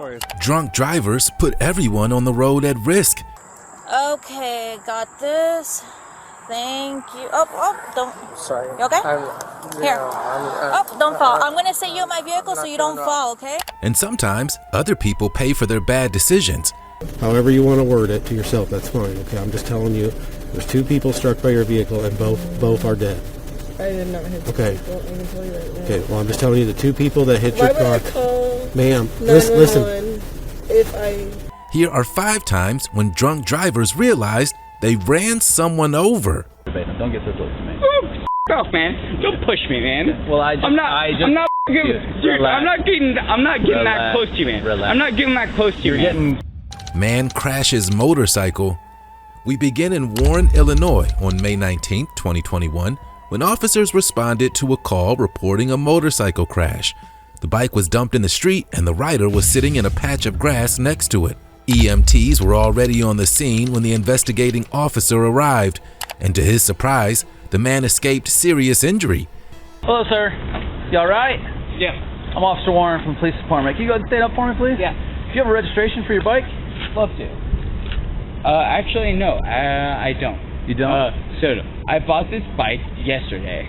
worries. Drunk drivers put everyone on the road at risk. Okay, got this. Thank you. Oh, don't. Sorry. You okay? Here. Don't fall. I'm gonna sit you in my vehicle so you don't fall, okay? And sometimes other people pay for their bad decisions. However you want to word it to yourself, that's fine. Okay, I'm just telling you, there's 2 people struck by your vehicle and both are dead. I did not hit Okay. people. I can tell you right now. Okay, well I'm just telling you the 2 people that hit Why your would I car. call Ma'am, 911 listen. if I... Here are 5 times when drunk drivers realized they ran someone over. Don't get so close to me. Oh, off, man. Don't push me, man. Well, I'm not getting that close to you, man. Relax. I'm not getting that close to you, man. Man crashes motorcycle. We begin in Warren, Illinois on May 19, 2021, when officers responded to a call reporting a motorcycle crash. The bike was dumped in the street and the rider was sitting in a patch of grass next to it. EMTs were already on the scene when the investigating officer arrived, and to his surprise, the man escaped serious injury. Hello, sir. You all right? Yeah. I'm Officer Warren from the Police Department. Can you go ahead and stand up for me, please? Yeah. Do you have a registration for your bike? Love to. Actually, no. I don't. You don't? So I bought this bike yesterday.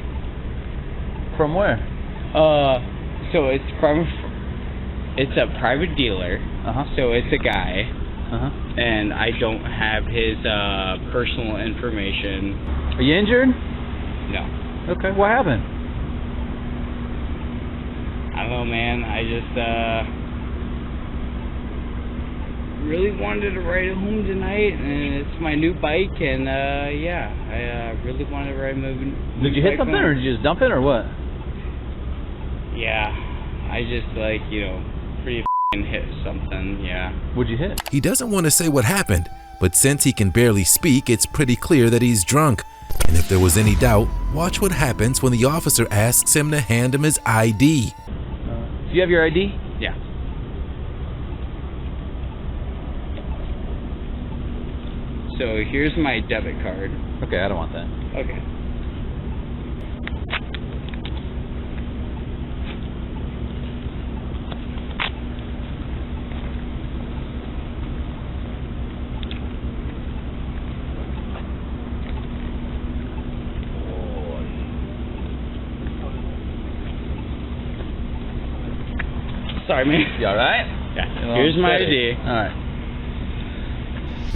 From where? So it's a private dealer. So it's a guy. And I don't have his personal information. Are you injured? No. Okay. What happened? I don't know, man. I just really wanted to ride it home tonight, and it's my new bike, and yeah, I really wanted to ride my new Did you hit bike something, home. or did you just dump it, or what? Yeah, I just pretty hit something, yeah. What'd you hit? He doesn't want to say what happened, but since he can barely speak, it's pretty clear that he's drunk. And if there was any doubt, watch what happens when the officer asks him to hand him his ID. Do you have your ID? Yeah. So here's my debit card. Okay, I don't want that. Okay. Sorry, man. You all right? Yeah. Here's my ID. All right.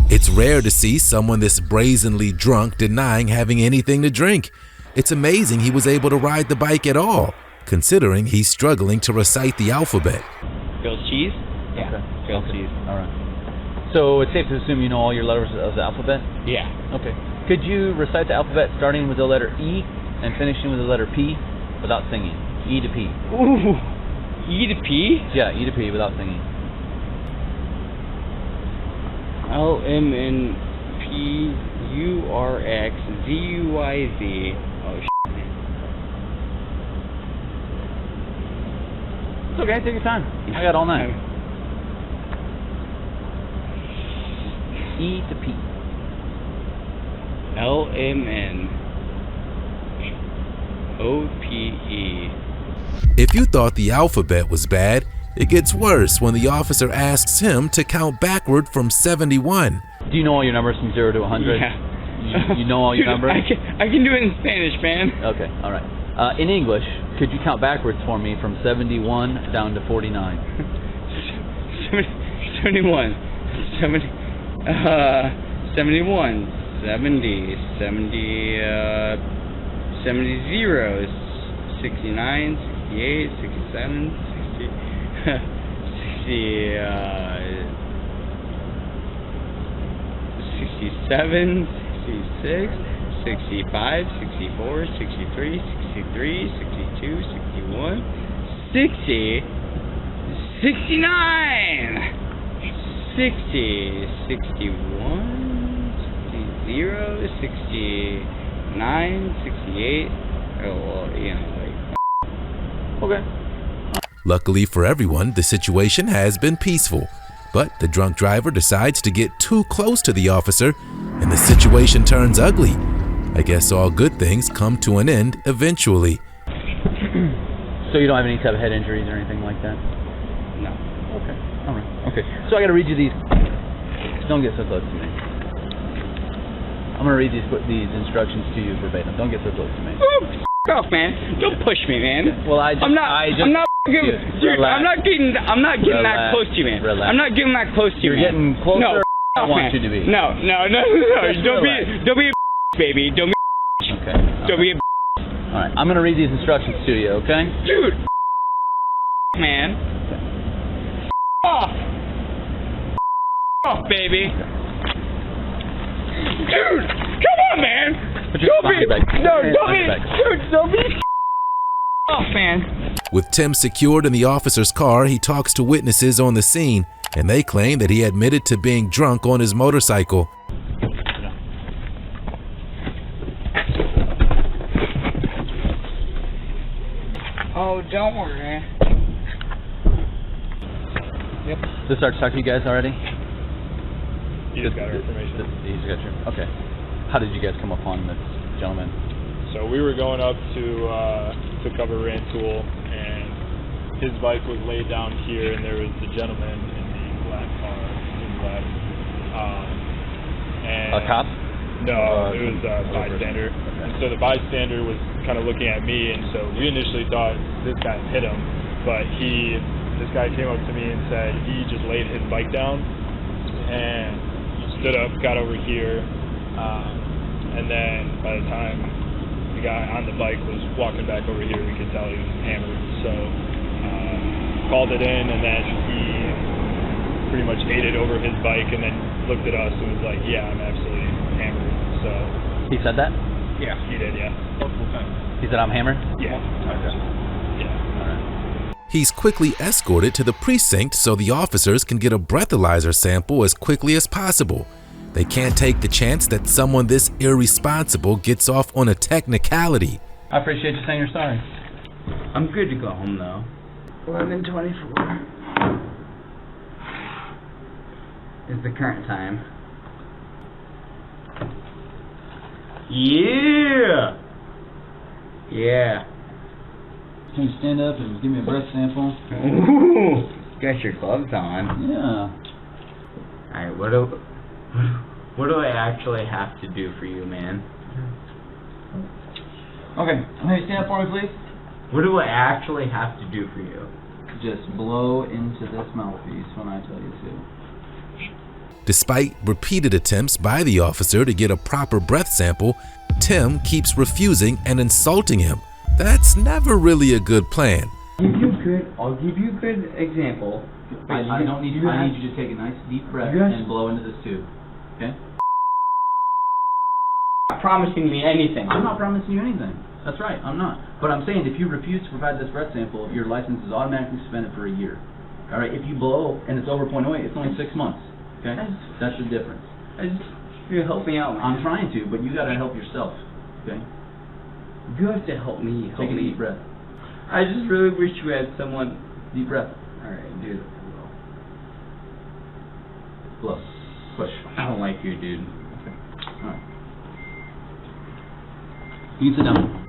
It's rare to see someone this brazenly drunk denying having anything to drink. It's amazing he was able to ride the bike at all, considering he's struggling to recite the alphabet. Grilled cheese? Yeah. Okay. Grilled cheese. All right. So it's safe to assume you know all your letters of the alphabet? Yeah. Okay. Could you recite the alphabet starting with the letter E and finishing with the letter P without singing? E to P. Ooh. E to P? Yeah, E to P without singing. LMNPURXZUYZ. Oh, shit. It's okay, take your time. I got all night. E to P. LMNOPE. If you thought the alphabet was bad, it gets worse when the officer asks him to count backward from 71. Do you know all your numbers from 0 to 100? Yeah. You know all your Dude, numbers? I can do it in Spanish, man. Okay, all right. In English, could you count backwards for me from 71 down to 49? 71, 70, 71, 70, 70, 70 zeros, 69, 68, 67, 60, 67, 66, 65, 64, 63, 63, 62, 61, 60, 69, 60, 61, 60, 69, 68, Okay. Luckily for everyone, the situation has been peaceful. But the drunk driver decides to get too close to the officer, and the situation turns ugly. I guess all good things come to an end eventually. So you don't have any type of head injuries or anything like that? No. Okay. All right. Okay. So I got to read you these. Don't get so close to me. I'm gonna read these instructions to you verbatim. Don't get so close to me. Oh, f off, man. Don't push me, man. Well, I'm not getting that close to you, man. Relax. I'm not getting that close to you, You're man. getting closer. No, I want man. you to be. No. Just Don't be a baby. Don't be Okay. Don't be a All right. I'm gonna read these instructions to you. Okay. dude, man. Off, baby. Dude, come on, man. Don't be off, man. With Tim secured in the officer's car, he talks to witnesses on the scene, and they claim that he admitted to being drunk on his motorcycle. Oh, don't worry. Yep. Did Sarge talk to you guys already? You just got our information. You just got your. Okay. How did you guys come upon this gentleman? So we were going up to cover Rantoul, and his bike was laid down here, and there was the gentleman in the black car in black. And A cop? No, it was a bystander. And so the bystander was kind of looking at me, and so we initially thought this guy hit him, but this guy came up to me and said he just laid his bike down and stood up, got over here, and then by the time the guy on the bike was walking back over here, we could tell he was hammered. So called it in, and then he pretty much ate it over his bike, and then looked at us and was like, "Yeah, I'm absolutely hammered." So He said that? yeah, he did, yeah. He said I'm hammered? Yeah. Okay. Yeah. All right. He's quickly escorted to the precinct so the officers can get a breathalyzer sample as quickly as possible. They can't take the chance that someone this irresponsible gets off on a technicality. I appreciate you saying you're sorry. I'm good to go home, though. 11:24 is the current time. Yeah! Yeah. Can you stand up and give me a breath sample? Ooh, got your gloves on. Yeah. Alright, what do I actually have to do for you, man? Okay. Hey, stand up for me, please. What do I actually have to do for you? Just blow into this mouthpiece when I tell you to. Despite repeated attempts by the officer to get a proper breath sample, Tim keeps refusing and insulting him. That's never really a good plan. I'll give you a good example. I don't need you. I need you to take a nice deep breath and blow into this tube. Okay? Not promising me anything. I'm not promising you anything. That's right, I'm not. But I'm saying if you refuse to provide this breath sample, your license is automatically suspended for a year. All right? If you blow and it's over 0.08, it's only 6 months. Okay? That's the difference. You help me out, man. I'm trying to, but you got to help yourself. Okay? You have to help me. Take a deep breath. I just really wish you had someone. Deep breath. Alright, dude. Blow. Push. I don't like you, dude. Alright. You can sit down.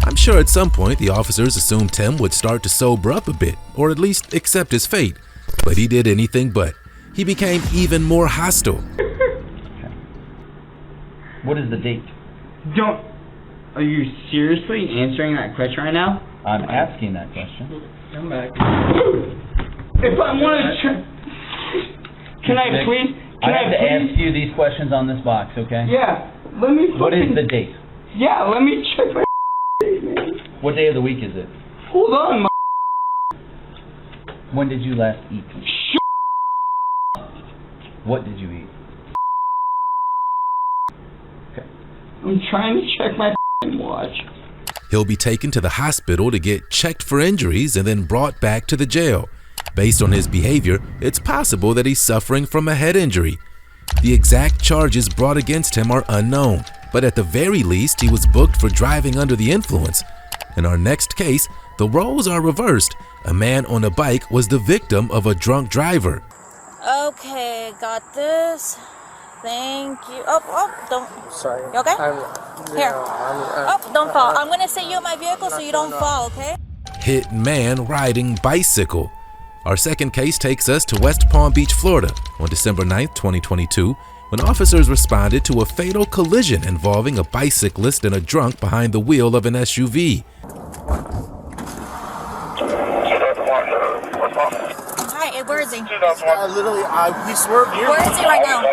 I'm sure at some point the officers assumed Tim would start to sober up a bit, or at least accept his fate. But he did anything but. He became even more hostile. What is the date? Are you seriously answering that question right now? I'm asking that question. Come back. If I want to can I Nick, please? I have to ask you these questions on this box, okay? Yeah. Let me. What is the date? Yeah. Let me check my date, man. What day of the week is it? Hold on, When did you last eat? What did you eat? Okay. I'm trying to check my watch. He'll be taken to the hospital to get checked for injuries and then brought back to the jail. Based on his behavior, it's possible that he's suffering from a head injury. The exact charges brought against him are unknown, but at the very least, he was booked for driving under the influence. In our next case, the roles are reversed. A man on a bike was the victim of a drunk driver. Okay, got this. Thank you. Oh, don't. Sorry. You okay? Here. I'm Don't fall. I'm gonna sit you in my vehicle so you don't fall, okay? Hit man riding bicycle. Our second case takes us to West Palm Beach, Florida on December 9th, 2022, when officers responded to a fatal collision involving a bicyclist and a drunk behind the wheel of an SUV. Hi, where is he? He swerved here. Where is he right now?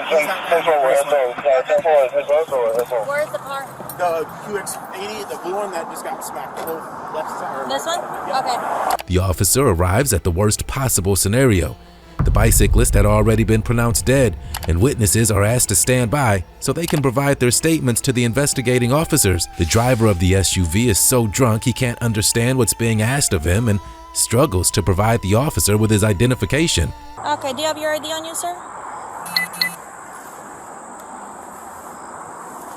Where is the car? The QX80, the blue one that just got smacked. The left side. This one? Okay. The officer arrives at the worst possible scenario. The bicyclist had already been pronounced dead, and witnesses are asked to stand by so they can provide their statements to the investigating officers. The driver of the SUV is so drunk he can't understand what's being asked of him and struggles to provide the officer with his identification. Okay, do you have your ID on you, sir?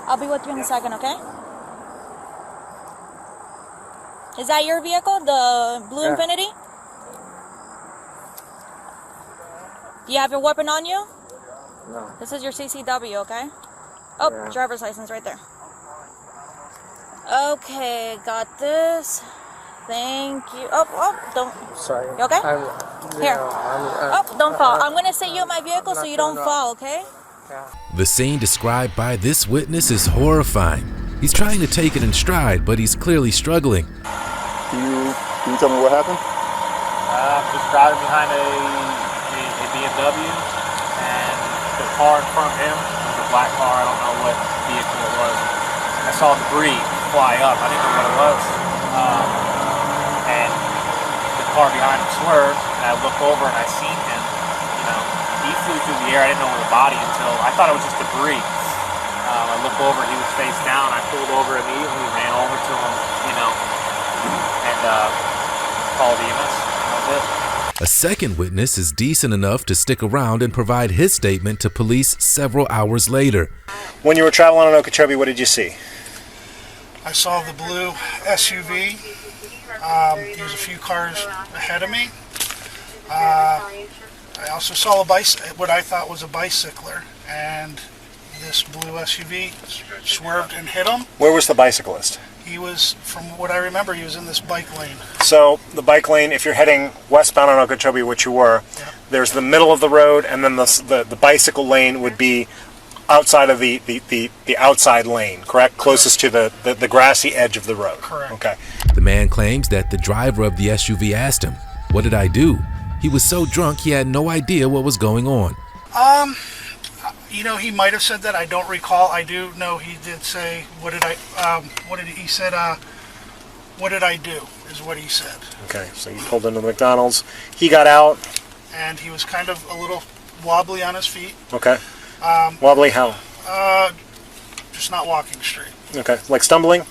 I'll be with you in a second, okay? Is that your vehicle, the blue Infinity? Do you have your weapon on you? No. This is your CCW, okay? Oh, Yeah. driver's license right there. Okay, got this. Thank you. Oh, don't. Sorry. You okay? Here. I'm Don't fall. I'm gonna sit you in my vehicle so you don't fall, okay? The scene described by this witness is horrifying. He's trying to take it in stride, but he's clearly struggling. Can you tell me what happened? I'm just driving behind a BMW, and the car in front of him was a black car. I don't know what vehicle it was. I saw debris fly up. I didn't know what it was. And the car behind him swerved, and I look over and I seen him. You know, he flew through the air. I didn't know it was a body until I thought it was just debris. I look over, he was face down. I pulled over immediately, ran over to him, you know, and called EMS. That was it. A second witness is decent enough to stick around and provide his statement to police several hours later. When you were traveling on Okeechobee, what did you see? I saw the blue SUV. There was a few cars ahead of me. I also saw what I thought was a bicycler, and this blue SUV swerved and hit him. Where was the bicyclist? He was, from what I remember, he was in this bike lane. So the bike lane, if you're heading westbound on Okeechobee, which you were, there's the middle of the road, and then the bicycle lane would be outside of the outside lane, correct? Closest to the grassy edge of the road. Correct. Okay. The man claims that the driver of the SUV asked him, "What did I do?" He was so drunk he had no idea what was going on. You know, he might have said that. I don't recall. I do know he did say, what did he said, what did I do, is what he said. Okay, so you pulled into the McDonald's. He got out. And he was kind of a little wobbly on his feet. Okay. Wobbly how? Just not walking straight. Okay, like stumbling?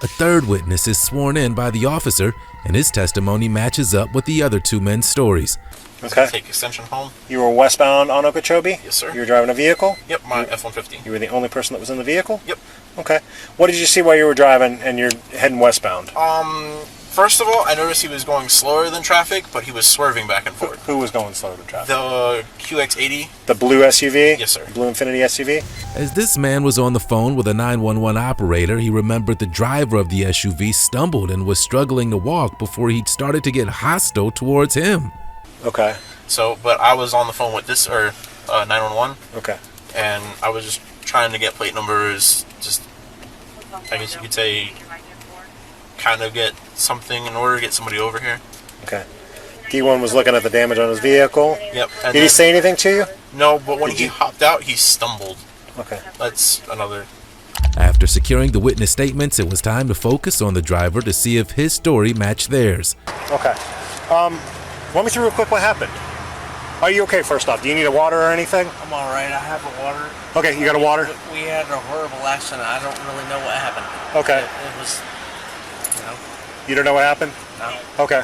A third witness is sworn in by the officer, and his testimony matches up with the other two men's stories. Okay. Take extension home. You were westbound on Okeechobee? Yes, sir. You were driving a vehicle? Yep, my F-150. You were the only person that was in the vehicle? Yep. Okay. What did you see while you were driving and you're heading westbound? First of all, I noticed he was going slower than traffic, but he was swerving back and forth. Who was going slower than traffic? The QX80. The blue SUV? Yes, sir. Blue Infinity SUV? As this man was on the phone with a 911 operator, he remembered the driver of the SUV stumbled and was struggling to walk before he started to get hostile towards him. Okay. So, but I was on the phone with 911. Okay. And I was just trying to get plate numbers, just, I guess you could say, kind of get something in order to get somebody over here. Okay. D1 was looking at the damage on his vehicle. Yep. Did he say anything to you? No, but when he hopped out, he stumbled. Okay. That's another. After securing the witness statements, it was time to focus on the driver to see if his story matched theirs. Okay. Walk me through real quick what happened. Are you okay first off? Do you need a water or anything? I'm alright, I have a water. Okay, you got a water? We had a horrible accident. I don't really know what happened. Okay. It was, you know. You don't know what happened? No. Okay.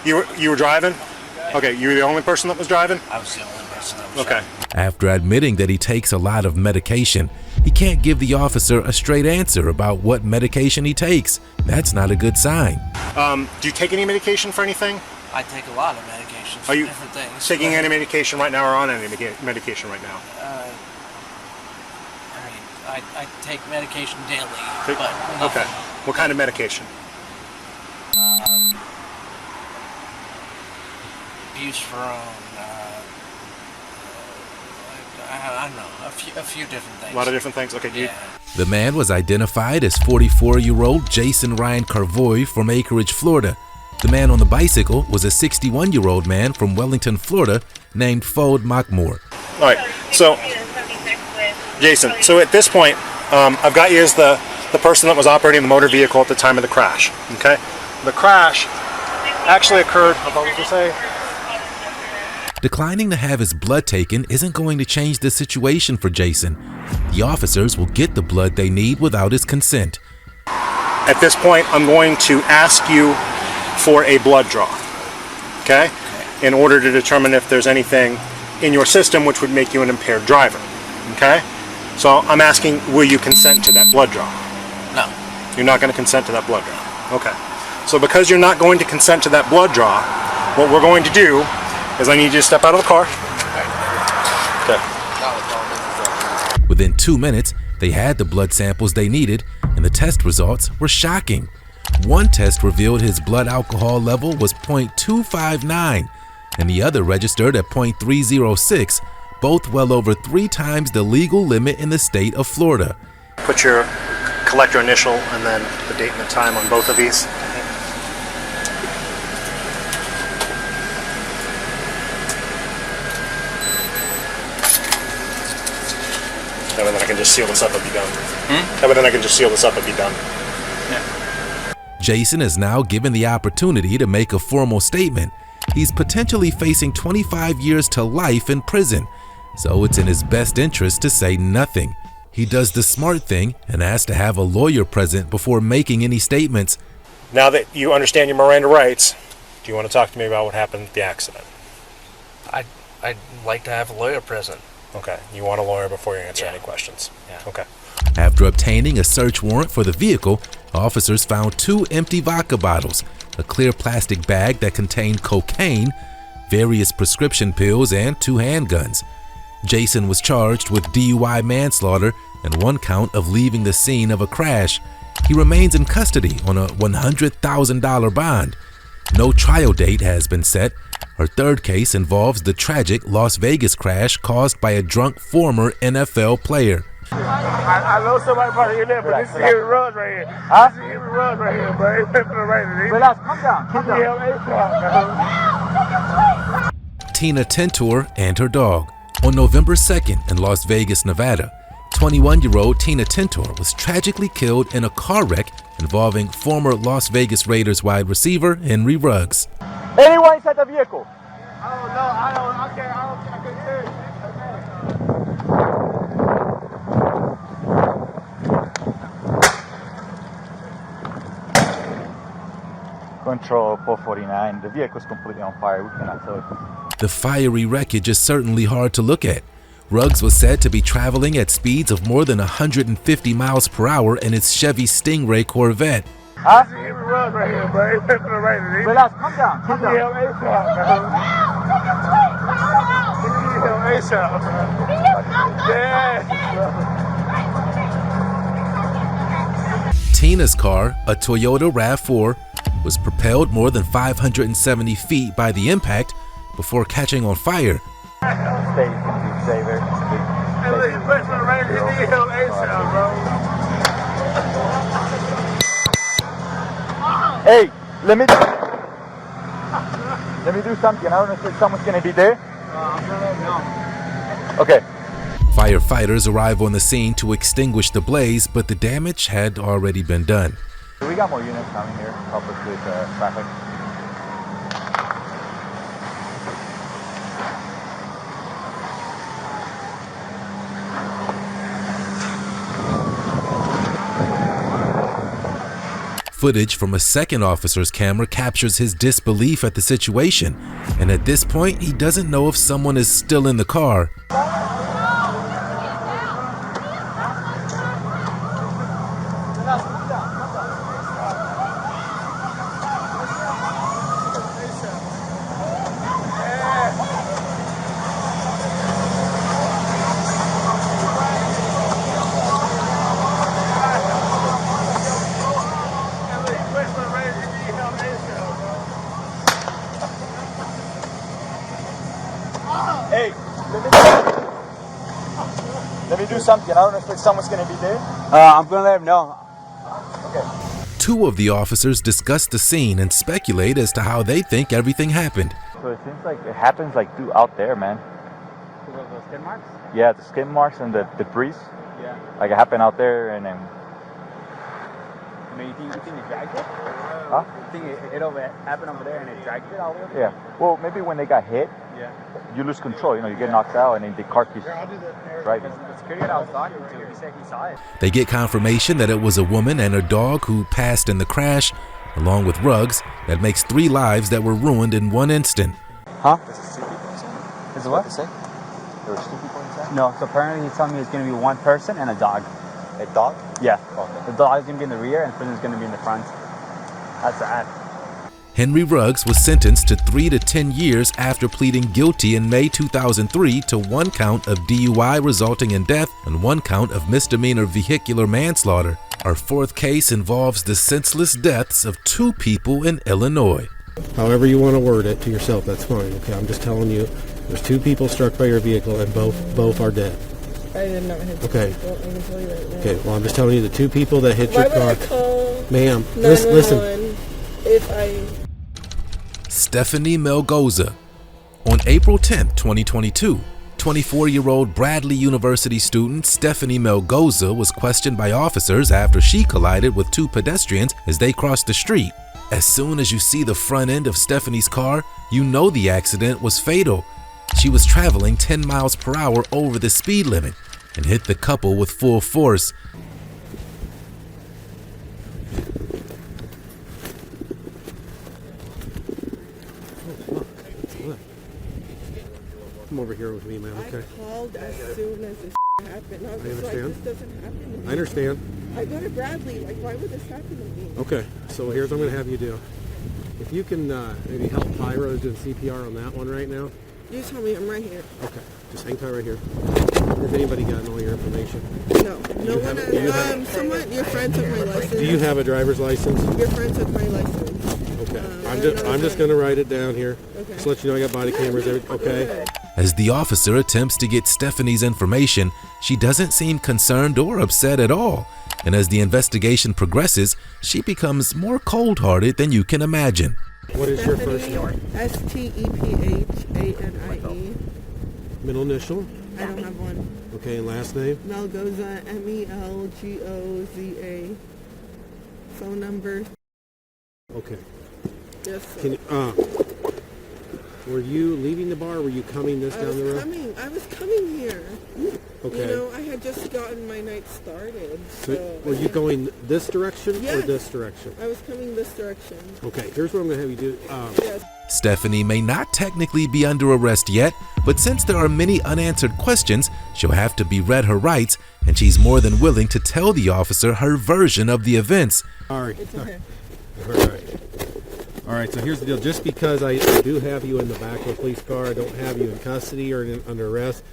You were driving? Okay, you were the only person that was driving? I was the only person that was driving. After admitting that he takes a lot of medication, he can't give the officer a straight answer about what medication he takes. That's not a good sign. Do you take any medication for anything? I take a lot of medication for Are you different things. taking any medication right now or on any medication right now? I take medication daily, but okay. What kind of medication? abuse from, I don't know, a few different things. A lot of different things. Okay, Yeah. The man was identified as 44-year-old Jason Ryan Carvoy from Acreage, Florida. The man on the bicycle was a 61-year-old man from Wellington, Florida, named Fode Makmour. All right, so Jason, so at this point, I've got you as the person that was operating the motor vehicle at the time of the crash, okay? The crash actually occurred, what was to say? Declining to have his blood taken isn't going to change the situation for Jason. The officers will get the blood they need without his consent. At this point, I'm going to ask you for a blood draw, okay? In order to determine if there's anything in your system which would make you an impaired driver, okay? So I'm asking, will you consent to that blood draw? No. You're not going to consent to that blood draw. Okay. So because you're not going to consent to that blood draw, what we're going to do is I need you to step out of the car. Okay. Within 2 minutes, they had the blood samples they needed, and the test results were shocking. One test revealed his blood alcohol level was 0.259, and the other registered at 0.306, both well over 3 times the legal limit in the state of Florida. Put your collector initial and then the date and the time on both of these. That way then I can just seal this up and be done. That way then I can just seal this up and be done. Jason is now given the opportunity to make a formal statement. He's potentially facing 25 years to life in prison, so it's in his best interest to say nothing. He does the smart thing and asks to have a lawyer present before making any statements. Now that you understand your Miranda rights, do you want to talk to me about what happened at the accident? I'd like to have a lawyer present. Okay, you want a lawyer before you answer any questions? Yeah. Okay. After obtaining a search warrant for the vehicle, officers found 2 empty vodka bottles, a clear plastic bag that contained cocaine, various prescription pills, and 2 handguns. Jason was charged with DUI manslaughter and 1 count of leaving the scene of a crash. He remains in custody on a $100,000 bond. No trial date has been set. Her third case involves the tragic Las Vegas crash caused by a drunk former NFL player. I know somebody probably in there, but this is Henry Ruggs right here. This is Henry Ruggs right here, bro. He's playing for the Raiders. Relax, calm down, calm down. Tina Tintor and her dog. On November 2nd in Las Vegas, Nevada, 21-year-old Tina Tintor was tragically killed in a car wreck involving former Las Vegas Raiders wide receiver Henry Ruggs. Anyone inside the vehicle? I don't know. I can't hear you. Control 449. The vehicle is completely on fire. We cannot tell it. The fiery wreckage is certainly hard to look at. Ruggs was said to be traveling at speeds of more than 150 miles per hour in his Chevy Stingray Corvette. Huh? This is Henry Ruggs right here, bro. He's playing for the Raiders. Relax, calm down, calm down. Tina's car, a Toyota RAV4, was propelled more than 570 feet by the impact before catching on fire. Stay saver. Hey, look, he's playing for the Raiders. He need help ASAP, bro. Hey, let me do something. I don't know if someone's gonna be there. Okay. Firefighters arrive on the scene to extinguish the blaze, but the damage had already been done. We got more units coming here to help us with traffic. Footage from a second officer's camera captures his disbelief at the situation, and at this point, he doesn't know if someone is still in the car. you do something, I don't know if someone's going to be there. I'm going to let him know. Okay. Two of the officers discuss the scene and speculate as to how they think everything happened. So it seems like it happens like out there, man. The skin marks? Yeah, the skin marks and the debris. Yeah. Like it happened out there, and then. I mean, you think it dragged it? Huh? You think it happened over there and it dragged it all the way over there? Yeah. Well, maybe when they got hit, you lose control. You know, you get knocked out, and then the car keeps driving. The security guard I was talking to, he said he saw it. They get confirmation that it was a woman and her dog who passed in the crash, along with Ruggs. That makes 3 lives that were ruined in one instant. Huh? Is it what? Say? There was 2 people inside? No, so apparently he's telling me it's going to be 1 person and a dog. A dog? Yeah. Okay. The dog is going to be in the rear and the person's going to be in the front. That's sad. Henry Ruggs was sentenced to 3 to 10 years after pleading guilty in May 2003 to 1 count of DUI resulting in death and 1 count of misdemeanor vehicular manslaughter. Our 4th case involves the senseless deaths of 2 people in Illinois. However you want to word it to yourself, that's fine. Okay, I'm just telling you, there's 2 people struck by your vehicle and both are dead. I did not hit the people. I can tell you right now. Okay, well I'm just telling you the 2 people that hit your car. Why would I call Ma'am, 911 listen. if I... Stephanie Melgoza. On April 10, 2022, 24-year-old Bradley University student Stephanie Melgoza was questioned by officers after she collided with 2 pedestrians as they crossed the street. As soon as you see the front end of Stephanie's car, you know the accident was fatal. She was traveling 10 miles per hour over the speed limit and hit the couple with full force. Come over here with me, man, okay? I called as soon as this happened. I was I just like, understand. this doesn't happen to me. I understand. I go to Bradley. Like, why would this happen to me? Okay, so here's what I'm going to have you do. If you can maybe help Pyro doing CPR on that one right now. You tell me. I'm right here. Okay, just hang tight right here. Has anybody gotten all your information? No. No one has. Someone, your friend took my license. Do you have a driver's license? Your friend took my license. Okay, I'm just going to write it down here. Okay. Just let you know I got body cameras. Okay. As the officer attempts to get Stephanie's information, she doesn't seem concerned or upset at all. And as the investigation progresses, she becomes more cold-hearted than you can imagine. What is your first name? Stephanie. Middle initial? I don't have one. Okay, and last name? Melgoza, Melgoza. Phone number. Okay. Yes, sir. Can you, were you leaving the bar or were you coming down the road? I was coming here. Okay. You know, I had just gotten my night started. So were you going this direction or Yes. this direction? I was coming this direction. Okay, here's what I'm going to have you do. Yes. Stephanie may not technically be under arrest yet, but since there are many unanswered questions, she'll have to be read her rights, and she's more than willing to tell the officer her version of the events. All right. It's okay. All right, so here's the deal. Just because I do have you in the back of a police car, I don't have you in custody or under arrest,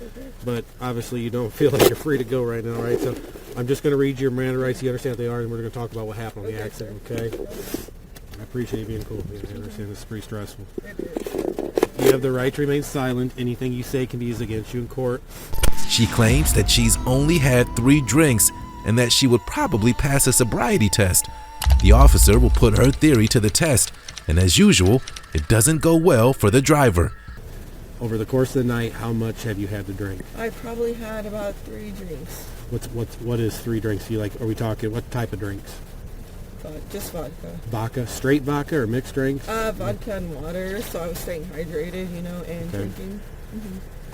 but obviously you don't feel like you're free to go right now, right? So I'm just going to read your Miranda rights. You understand what they are, and we're going to talk about what happened on the accident, okay? I appreciate you being cool. I understand this is pretty stressful. You have the right to remain silent. Anything you say can be used against you in court. She claims that she's only had 3 drinks and that she would probably pass a sobriety test. The officer will put her theory to the test, and as usual, it doesn't go well for the driver. Over the course of the night, how much have you had to drink? I probably had about 3 drinks. What is 3 drinks? Are we talking, what type of drinks? Just vodka. Vodka? Straight vodka or mixed drinks? Vodka and water, so I was staying hydrated, you know, and drinking.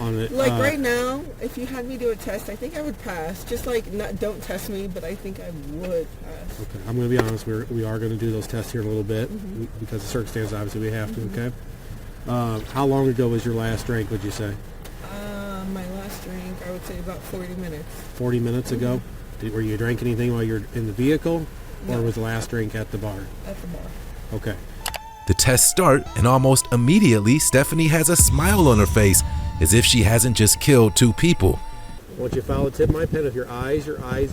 On it, right now, if you had me do a test, I think I would pass. Just don't test me, but I think I would pass. Okay, I'm going to be honest. We are going to do those tests here in a little bit because of circumstances. Obviously, we have to. Okay. How long ago was your last drink? Would you say? My last drink, I would say about 40 minutes. 40 minutes ago. Were you drinking anything while you're in the vehicle, or was the last drink at the bar? At the bar. Okay. The tests start, and almost immediately, Stephanie has a smile on her face, as if she hasn't just killed 2 people. I want you to follow the tip of my pen with your eyes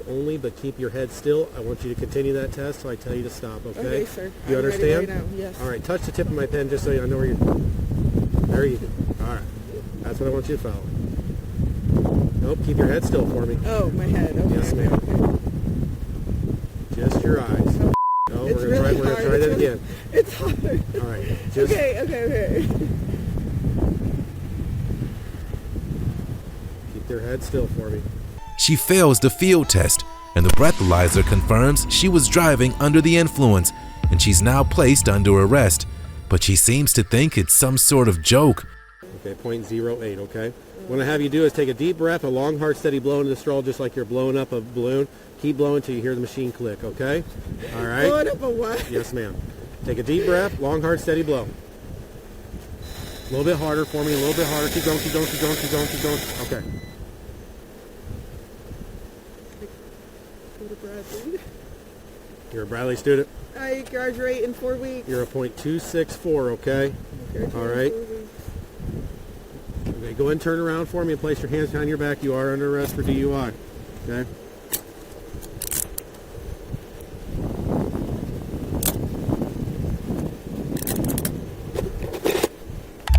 only, but keep your head still. I want you to continue that test till I tell you to stop, okay? Okay, sir. You I'm understand? ready right now. Yes. All right, touch the tip of my pen just so I know where you're... There you go. All right. That's what I want you to follow. Nope, keep your head still for me. Oh, my head. Okay. Yes, ma'am. Just your eyes. No, It's we're gonna try that again. It's hard. All right. Just, Okay. keep your head still for me. She fails the field test, and the breathalyzer confirms she was driving under the influence, and she's now placed under arrest. But she seems to think it's some sort of joke. Okay, 0.08, okay? What I have you do is take a deep breath, a long, hard, steady blow into the straw, just like you're blowing up a balloon. Keep blowing until you hear the machine click, okay? All right? Blowing up a what? Yes, ma'am. Take a deep breath, long, hard, steady blow. A little bit harder for me, a little bit harder. Keep going, keep going, keep going, keep going, keep going. Okay. You're a Bradley student? I graduate in 4 weeks. You're a .264, okay? All right. Okay, go ahead and turn around for me and place your hands behind your back. You are under arrest for DUI, okay?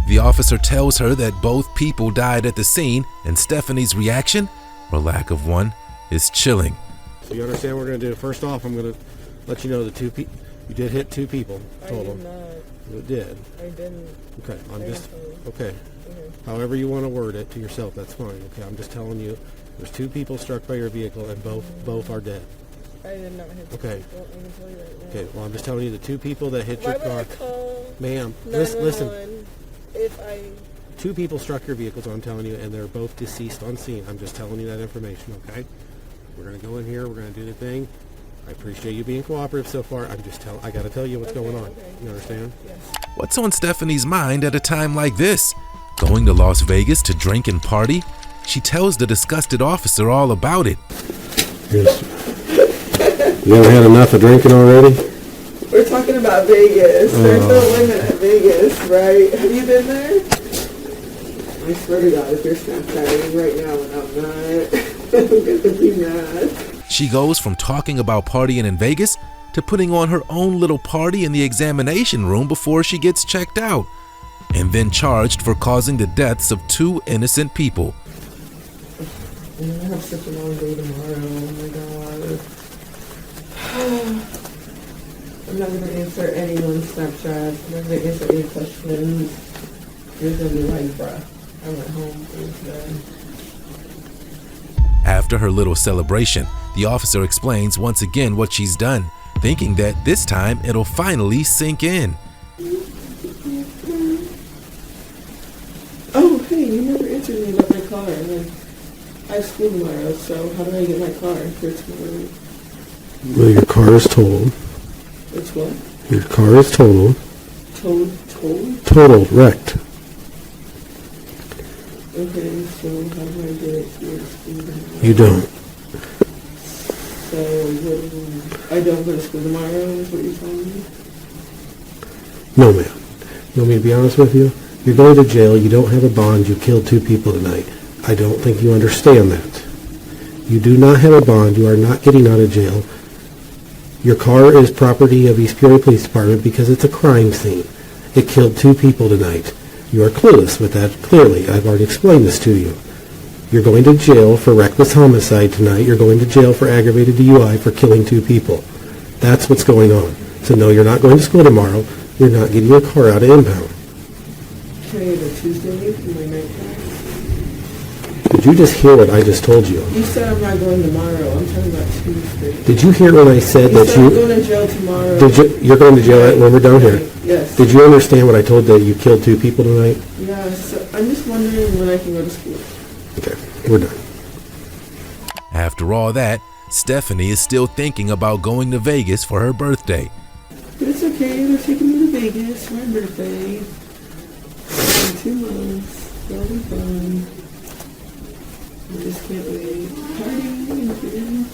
The officer tells her that both people died at the scene, and Stephanie's reaction, or lack of one, is chilling. So you understand what we're going to do? First off, I'm going to let you know the you did hit 2 people total. I did not. You did. I didn't. Okay, okay. Okay. However you want to word it to yourself, that's fine. Okay, I'm just telling you, there's 2 people struck by your vehicle, and both are dead. I did not hit the Okay. people. I can tell you right now. Okay, well, I'm just telling you the 2 people that hit Why your would car. I call Ma'am, 911 listen. if I... 2 people struck your vehicles, I'm telling you, and they're both deceased on scene. I'm just telling you that information, okay? We're going to go in here. We're going to do the thing. I appreciate you being cooperative so far. I got to tell you what's going on. You understand? Yes. What's on Stephanie's mind at a time like this? Going to Las Vegas to drink and party? She tells the disgusted officer all about it. Yes. You ever had enough of drinking already? We're talking about Vegas. There's no limit at Vegas, right? Have you been there? I swear to God, if you're Snapchatting right now and I'm not, I'm going to be mad. She goes from talking about partying in Vegas to putting on her own little party in the examination room before she gets checked out, and then charged for causing the deaths of 2 innocent people. I'm going to have such a long day tomorrow. Oh my God. I'm not going to answer anyone's Snapchat. I'm not going to answer any questions. You're going to be like, bruh, I went home for today. After her little celebration, the officer explains once again what she's done, thinking that this time it'll finally sink in. Oh, hey, you never answered me about my car. And then I have school tomorrow, so how do I get my car for tomorrow? Well, your car is totaled. It's what? Your car is totaled. Totaled? Totaled, wrecked. Okay, so how do I get it to your school tomorrow? You don't. So I don't go to school tomorrow is what you're telling me? No, ma'am. You want me to be honest with you? You're going to jail. You don't have a bond. You killed 2 people tonight. I don't think you understand that. You do not have a bond. You are not getting out of jail. Your car is property of East Peoria Police Department because it's a crime scene. It killed 2 people tonight. You are clueless with that, clearly. I've already explained this to you. You're going to jail for reckless homicide tonight. You're going to jail for aggravated DUI for killing 2 people. That's what's going on. So no, you're not going to school tomorrow. You're not getting your car out of impound. Can I get a Tuesday for my night class? Did you just hear what I just told you? You said I'm not going tomorrow. I'm talking about Tuesday. Did you hear when I said that I'm going to jail tomorrow. You're going to jail when we're down here? Yes. Did you understand what I told that you killed 2 people tonight? Yes. I'm just wondering when I can go to school. Okay, we're done. After all that, Stephanie is still thinking about going to Vegas for her birthday. But it's okay. We're taking me to Vegas for my birthday. In 2 months. It'll be fun. I just can't wait. Partying again.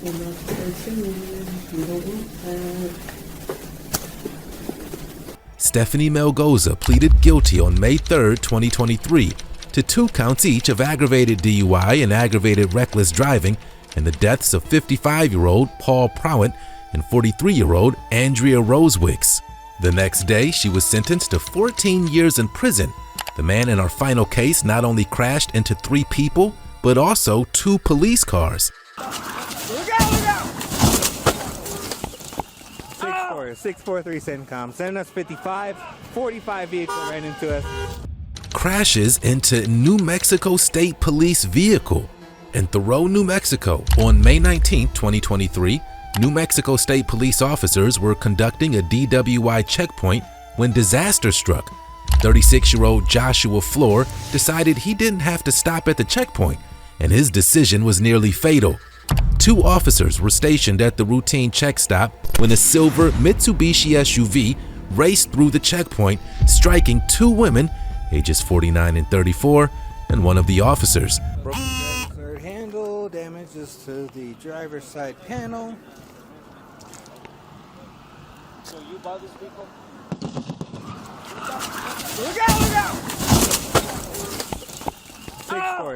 I'm not start singing. We don't want that. Stephanie Melgoza pleaded guilty on May 3rd, 2023 to 2 counts each of aggravated DUI and aggravated reckless driving in the deaths of 55-year-old Paul Prowett and 43-year-old Andrea Rosewicks. The next day, she was sentenced to 14 years in prison. The man in our final case not only crashed into 3 people, but also 2 police cars. 643 CENTCOM, send us 55, 45 vehicle ran into us. Crashes into New Mexico State Police vehicle in Thoreau, New Mexico. On May 19, 2023, New Mexico State Police officers were conducting a DWI checkpoint when disaster struck. 36-year-old Joshua Floor decided he didn't have to stop at the checkpoint, and his decision was nearly fatal. 2 officers were stationed at the routine check stop when a silver Mitsubishi SUV raced through the checkpoint, striking 2 women, ages 49 and 34, and one of the officers. Broken third handle, damages to the driver's side panel. So you buy this vehicle? Look out!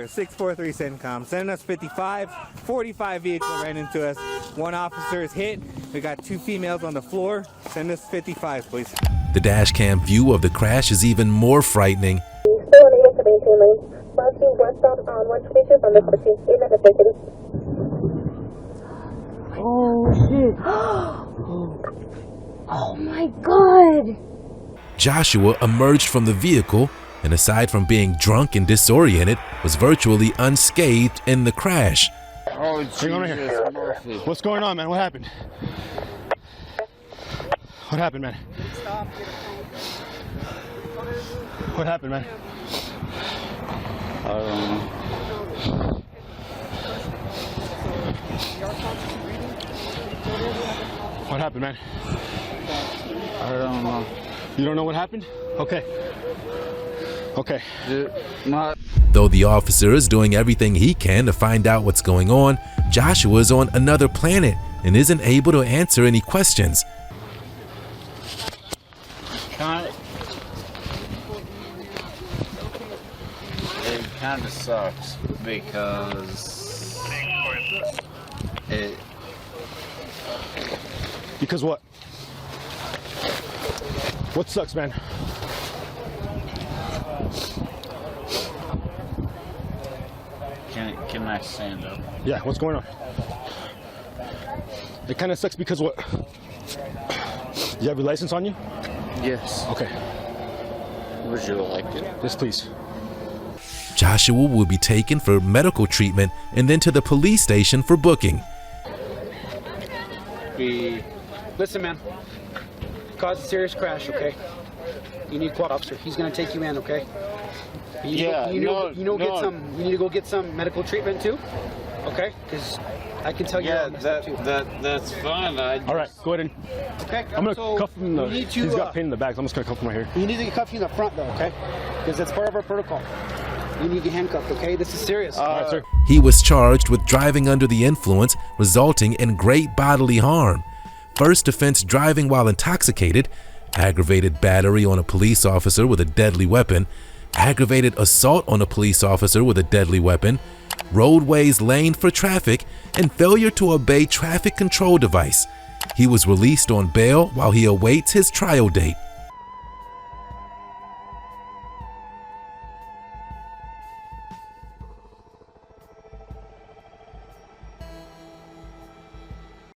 643 CENTCOM, send us 55, 45 vehicle ran into us. 1 officer is hit. We got 2 females on the floor. Send us 55, please. The dash cam view of the crash is even more frightening. Oh shit. Oh my god. Joshua emerged from the vehicle and, aside from being drunk and disoriented, was virtually unscathed in the crash. Oh, Jesus. What's going on, man? What happened? What happened, man? What happened, man? I don't know. What happened, man? I don't know. You don't know what happened? Okay. Okay. Though the officer is doing everything he can to find out what's going on, Joshua is on another planet and isn't able to answer any questions. It kind of sucks because it. Because what? What sucks, man? Can I stand up? Yeah, what's going on? It kind of sucks because what? You have your license on you? Yes. Okay. Would you like it? Yes, please. Joshua will be taken for medical treatment and then to the police station for booking. Listen, man. Caused a serious crash, okay? You need a quad officer. He's gonna take you in, okay? You need to go get some medical treatment too, okay? Because I can tell you. Yeah, that's fine. All right, go ahead and. Okay. I'm gonna cuff him in the. He's got pain in the back. So I'm just gonna cuff him right here. You need to cuff you in the front though, okay? Because that's part of our protocol. You need to get handcuffed, okay? This is serious. All right, sir. He was charged with driving under the influence, resulting in great bodily harm. First offense, driving while intoxicated. Aggravated battery on a police officer with a deadly weapon. Aggravated assault on a police officer with a deadly weapon. Roadways laned for traffic, and failure to obey traffic control device. He was released on bail while he awaits his trial date.